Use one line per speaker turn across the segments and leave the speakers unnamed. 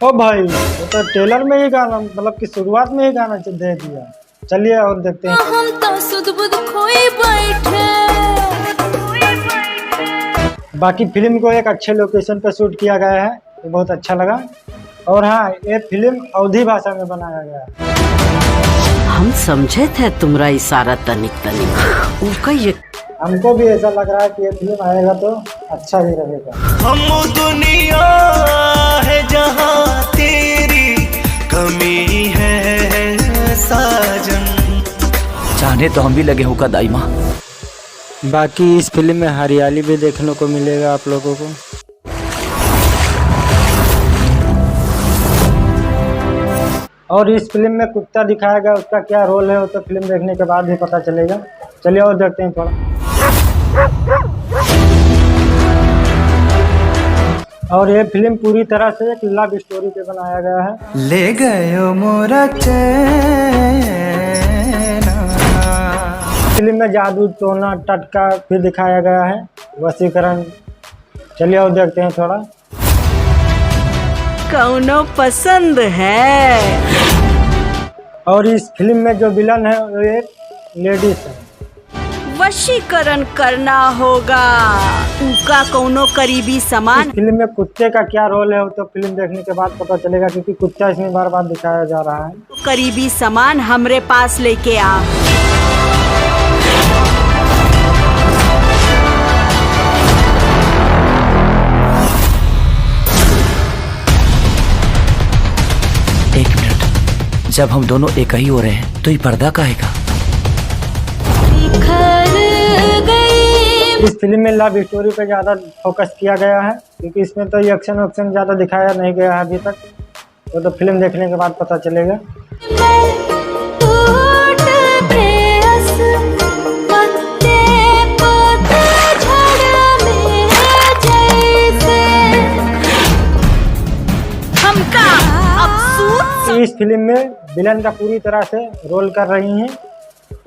ओ भाई वो तो ट्रेलर में ही गाना मतलब कि शुरुआत में ही गाना दे दिया। चलिए और देखते हैं।
हम तो सुध बुध खोई बैठे।
बाकी फिल्म को एक अच्छे लोकेशन पर शूट किया गया है, ये बहुत अच्छा लगा। और हाँ, ये फिल्म अवधी भाषा में बनाया गया है।
हम समझे थे तुम्हारा इशारा तनिक तनिक उनका ये।
हमको भी ऐसा लग रहा है कि ये फिल्म आएगा तो अच्छा ही रहेगा।
हम दुनिया है जहाँ तेरी कमी है साजन, चाहने तो हम भी लगे होगा दाईमा।
बाकी इस फिल्म में हरियाली भी देखने को मिलेगा आप लोगों को। और इस फिल्म में कुत्ता दिखाया गया, उसका क्या रोल है वो तो फिल्म देखने के बाद ही पता चलेगा। चलिए और देखते हैं थोड़ा। और ये फिल्म पूरी तरह से एक लव स्टोरी पे बनाया गया है।
ले गयो मोरा
फिल्म में जादू टोना टटका भी दिखाया गया है, वशीकरण। चलिए और देखते हैं थोड़ा।
कौनो पसंद है।
और इस फिल्म में जो विलन है वो एक लेडीज है।
वशीकरण करना होगा उनका कौनो करीबी सामान।
इस फिल्म में कुत्ते का क्या रोल है वो तो फिल्म देखने के बाद पता चलेगा, क्योंकि कुत्ता इसमें बार बार दिखाया जा रहा है।
करीबी सामान हमरे पास लेके आ।
एक मिनट, जब हम दोनों एक ही हो रहे हैं तो ये पर्दा काहे का?
इस फिल्म में लव स्टोरी पे ज्यादा फोकस किया गया है, क्योंकि इसमें तो एक्शन वक्शन ज्यादा दिखाया नहीं गया है अभी तक। वो तो फिल्म देखने के बाद पता चलेगा। इस फिल्म में विलन का पूरी तरह से रोल कर रही हैं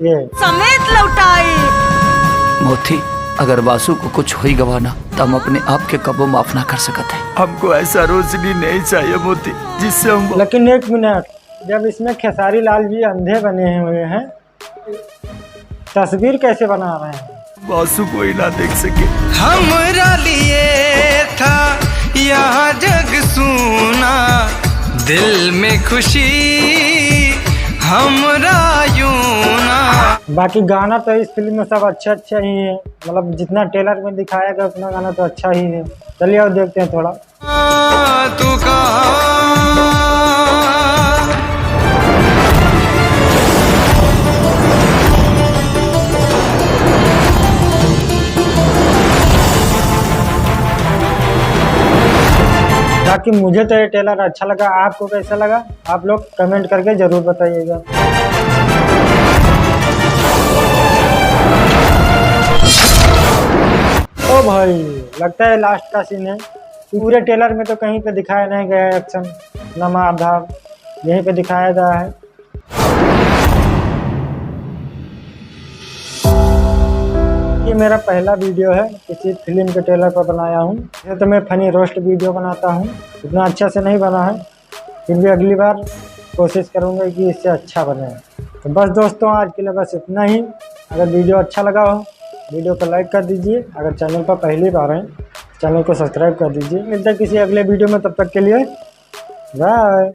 ये
समेत लौटाई।
मोती, अगर वासु को कुछ हुई गवाना तो हम अपने आप के कबो माफ ना कर सकते हैं। हमको ऐसा रोशनी नहीं चाहिए मोती जिससे हम।
लेकिन एक मिनट, जब इसमें खेसारी लाल जी अंधे बने हुए हैं, तस्वीर कैसे बना रहे हैं?
वासु को ही ना देख सके। हमरा लिए था यह जग सुना, दिल में खुशी हमरा यूं ना।
बाकी गाना तो इस फिल्म में सब अच्छे अच्छे ही है, मतलब जितना ट्रेलर में दिखाया गया उतना गाना तो अच्छा ही है। चलिए और देखते हैं थोड़ा।
तू कहा
बाकी मुझे तो ये ट्रेलर अच्छा लगा, आपको कैसा लगा आप लोग कमेंट करके जरूर बताइएगा। ओ भाई, लगता है लास्ट का सीन है। पूरे ट्रेलर में तो कहीं पे दिखाया नहीं गया है एक्शन, ना मार धार, यहीं पे दिखाया गया है। ये मेरा पहला वीडियो है किसी फिल्म के ट्रेलर पर बनाया हूँ। ये तो मैं फनी रोस्ट वीडियो बनाता हूँ, इतना अच्छा से नहीं बना है, फिर भी अगली बार कोशिश करूँगा कि इससे अच्छा बने। तो बस दोस्तों, आज के लिए बस इतना ही। अगर वीडियो अच्छा लगा हो वीडियो को लाइक कर दीजिए, अगर चैनल पर पहली बार हैं चैनल को सब्सक्राइब कर दीजिए। मिलते हैं किसी अगले वीडियो में, तब तक के लिए बाय।